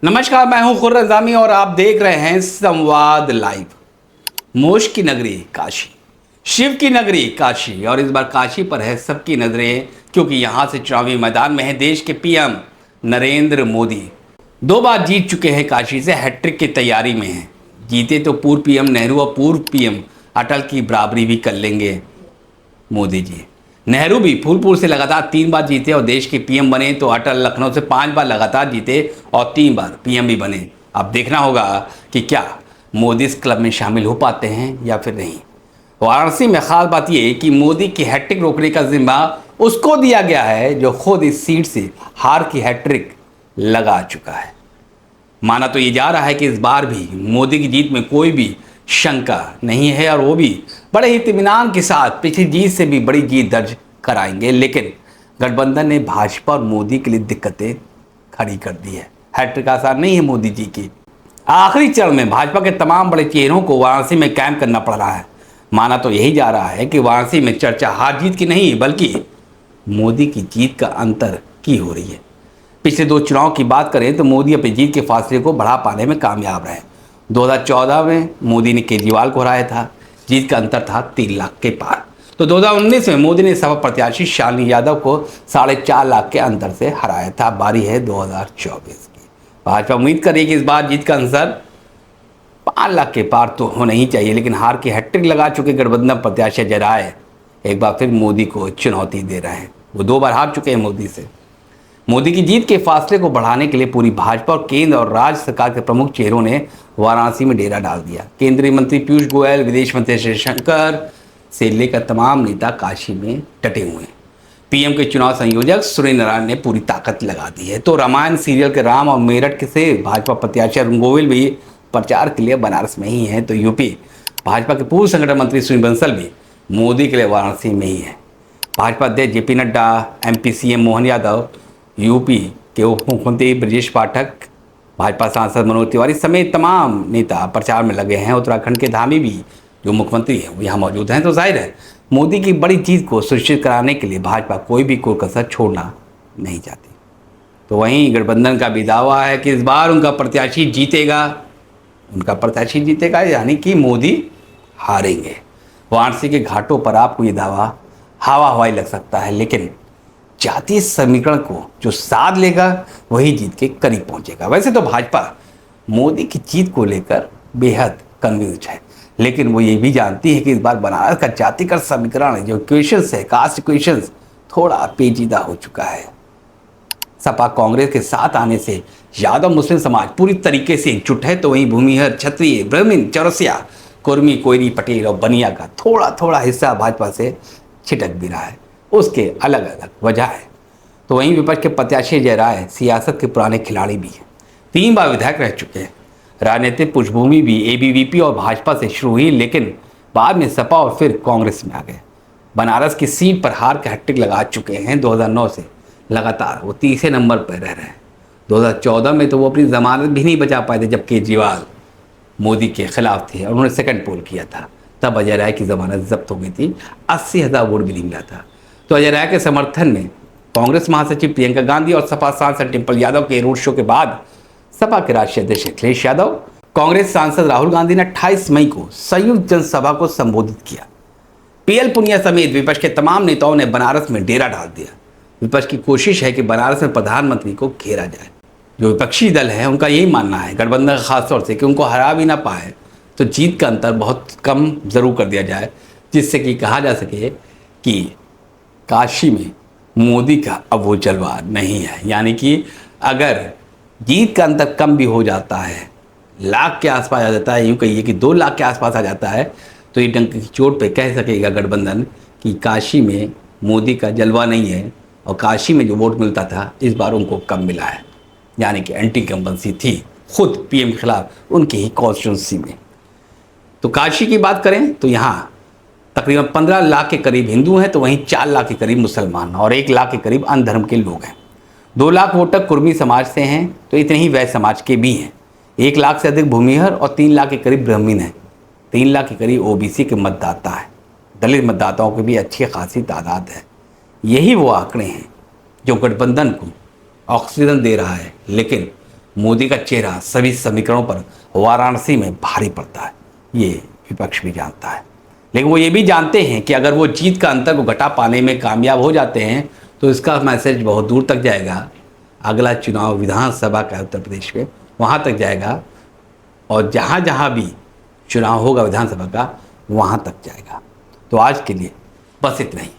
नमस्कार, मैं हूं खुर्रम रज़ामी और आप देख रहे हैं संवाद लाइव। मोक्ष की नगरी काशी, शिव की नगरी काशी, और इस बार काशी पर है सबकी नजरें, क्योंकि यहां से चुनावी मैदान में है देश के पीएम नरेंद्र मोदी। 2 बार जीत चुके हैं काशी से, हैट्रिक की तैयारी में हैं। जीते तो पूर्व पीएम नेहरू और पूर्व पीएम अटल की बराबरी भी कर लेंगे मोदी जी। नेहरू भी फूलपुर से लगातार 3 बार जीते और देश के पीएम बने, तो अटल लखनऊ से 5 बार लगातार जीते और 3 बार पीएम भी बने। अब देखना होगा कि क्या मोदी इस क्लब में शामिल हो पाते हैं या फिर नहीं। वाराणसी में खास बात यह कि मोदी की हैट्रिक रोकने का जिम्मा उसको दिया गया है जो खुद इस सीट से हार की हैट्रिक लगा चुका है। माना तो ये जा रहा है कि इस बार भी मोदी की जीत में कोई भी शंका नहीं है और वो भी बड़े ही इत्मीनान के साथ पिछली जीत से भी बड़ी जीत दर्ज कराएंगे। लेकिन गठबंधन ने भाजपा और मोदी के लिए दिक्कतें खड़ी कर दी है। हैट्रिक आसान नहीं है मोदी जी की। आखिरी चरण में भाजपा के तमाम बड़े चेहरों को वाराणसी में कैंप करना पड़ रहा है। माना तो यही जा रहा है कि वाराणसी में चर्चा हार जीत की नहीं बल्कि मोदी की जीत का अंतर की हो रही है। पिछले 2 चुनाव की बात करें तो मोदी अपनी जीत के फासले को बढ़ा पाने में कामयाब रहे। 2014 में मोदी ने केजरीवाल को हराया था, जीत का अंतर था 3 लाख के पार। तो 2019 में मोदी ने सपा प्रत्याशी शालिनी यादव को 4.5 लाख के अंतर से हराया था। बारी है 2024 की। भाजपा उम्मीद कर रही है कि इस बार जीत का अंतर 5 लाख के पार तो होना ही चाहिए, लेकिन हार की हैट्रिक लगा चुके गठबंधन प्रत्याशी अजय राय एक बार फिर मोदी को चुनौती दे रहे हैं। वो 2 बार हार चुके हैं मोदी से। मोदी की जीत के फासले को बढ़ाने के लिए पूरी भाजपा और केंद्र और राज्य सरकार के प्रमुख चेहरों ने वाराणसी में डेरा डाल दिया। केंद्रीय मंत्री पीयूष गोयल, विदेश मंत्री जयशंकर से लेकर तमाम नेता काशी में डटे हुए हैं। पीएम के चुनाव संयोजक सुरेंद्र नारायण ने पूरी ताकत लगा दी है। तो रामायण सीरियल के राम और मेरठ से भाजपा प्रत्याशी अरुण गोविल भी प्रचार के लिए बनारस में ही है। तो यूपी भाजपा के पूर्व संगठन मंत्री सुनील बंसल भी मोदी के लिए वाराणसी में ही है। भाजपा अध्यक्ष JP Nadda, MP CM Mohan Yadav, UP के उप मुख्यमंत्री ब्रजेश पाठक, भाजपा सांसद मनोज तिवारी समेत तमाम नेता प्रचार में लगे हैं। उत्तराखंड के धामी भी जो मुख्यमंत्री हैं वो यहाँ मौजूद हैं। तो जाहिर है मोदी की बड़ी जीत को सुनिश्चित कराने के लिए भाजपा कोई भी कसर छोड़ना नहीं चाहती। तो वहीं गठबंधन का भी दावा है कि इस बार उनका प्रत्याशी जीतेगा, यानी कि मोदी हारेंगे। वाराणसी के घाटों पर आपको ये दावा हवा हवाई लग सकता है, लेकिन जातीय समीकरण को जो साध लेगा वही जीत के करीब पहुंचेगा। वैसे तो भाजपा मोदी की जीत को लेकर बेहद कन्फ्यूज है, लेकिन वो ये भी जानती है कि इस बार बनारस का जातिगत समीकरण जो इक्वेशंस है, कास्ट इक्वेशंस, थोड़ा पेचीदा हो चुका है। सपा कांग्रेस के साथ आने से यादव मुस्लिम समाज पूरी तरीके से एकजुट है, तो वहीं भूमिहर, क्षत्रिय, ब्राह्मण, चौरसिया, कुर्मी, कोयरी, पटेल और बनिया का थोड़ा थोड़ा हिस्सा भाजपा से छिटक भी रहा है। उसके अलग अलग वजह है। तो वहीं विपक्ष के प्रत्याशी अजय राय सियासत के पुराने खिलाड़ी भी हैं, 3 बार विधायक रह चुके हैं। राजनीतिक पृष्ठभूमि भी एबीवीपी और भाजपा से शुरू हुई, लेकिन बाद में सपा और फिर कांग्रेस में आ गए। बनारस की सीट पर हार का हैट्रिक लगा चुके हैं। 2009 से लगातार वो 30वें नंबर पर रह रहे हैं। 2014 में तो वो अपनी जमानत भी नहीं बचा पाए थे जब केजरीवाल मोदी के खिलाफ थे और उन्होंने सेकंड पोल किया था। तब अजय राय की जमानत जब्त हो गई थी, 80,000 वोट भी नहीं मिला था। तो अजय राय के समर्थन में कांग्रेस महासचिव प्रियंका गांधी और सपा सांसद डिम्पल यादव के रोड शो के बाद सपा के राष्ट्रीय अध्यक्ष अखिलेश यादव, कांग्रेस सांसद राहुल गांधी ने 28 मई को संयुक्त जनसभा को संबोधित किया। पीएल पुनिया समेत विपक्ष के तमाम नेताओं ने बनारस में डेरा डाल दिया। विपक्ष की कोशिश है कि बनारस में प्रधानमंत्री को घेरा जाए। जो विपक्षी दल है उनका यही मानना है, गठबंधन खासतौर से, कि उनको हरा भी ना पाए तो जीत का अंतर बहुत कम जरूर कर दिया जाए, जिससे कि कहा जा सके कि काशी में मोदी का अब वो जलवा नहीं है। यानी कि अगर जीत का अंतर कम भी हो जाता है, लाख के आसपास आ जाता है, यूँ कहिए कि 2 लाख के आसपास आ जाता है, तो ये डंक की चोट पे कह सकेगा गठबंधन कि काशी में मोदी का जलवा नहीं है और काशी में जो वोट मिलता था इस बार उनको कम मिला है। यानी कि एंटी इनकम्बेंसी थी खुद पीएम के खिलाफ उनकी ही कॉन्स्टिट्यूंसी में। तो काशी की बात करें तो यहाँ तकरीबन 15 लाख के करीब हिंदू हैं, तो वहीं 4 लाख के करीब मुसलमान और 1 लाख के करीब अन्य धर्म के लोग हैं। 2 लाख वोटर कुर्मी समाज से हैं, तो इतने ही वैश्य समाज के भी हैं। 1 लाख से अधिक भूमिहर और 3 लाख के करीब ब्राह्मण हैं। 3 लाख के करीब ओबीसी के मतदाता हैं। दलित मतदाताओं की भी अच्छी खासी तादाद है। यही वो आंकड़े हैं जो गठबंधन को ऑक्सीजन दे रहा है, लेकिन मोदी का चेहरा सभी समीकरणों पर वाराणसी में भारी पड़ता है, ये विपक्ष भी जानता है। लेकिन वो ये भी जानते हैं कि अगर वो जीत का अंतर को घटा पाने में कामयाब हो जाते हैं तो इसका मैसेज बहुत दूर तक जाएगा। अगला चुनाव विधानसभा का उत्तर प्रदेश में, वहाँ तक जाएगा, और जहाँ जहाँ भी चुनाव होगा विधानसभा का वहाँ तक जाएगा। तो आज के लिए बस इतना ही।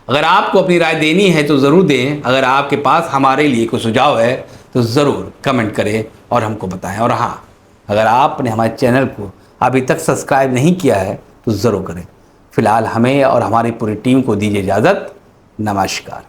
अगर आपको अपनी राय देनी है तो ज़रूर दें। अगर आपके पास हमारे लिए कोई सुझाव है तो ज़रूर कमेंट करें और हमको बताएं। और हाँ, अगर आपने हमारे चैनल को अभी तक सब्सक्राइब नहीं किया है तो ज़रूर करें। फिलहाल हमें और हमारी पूरी टीम को दीजिए इजाज़त। नमस्कार।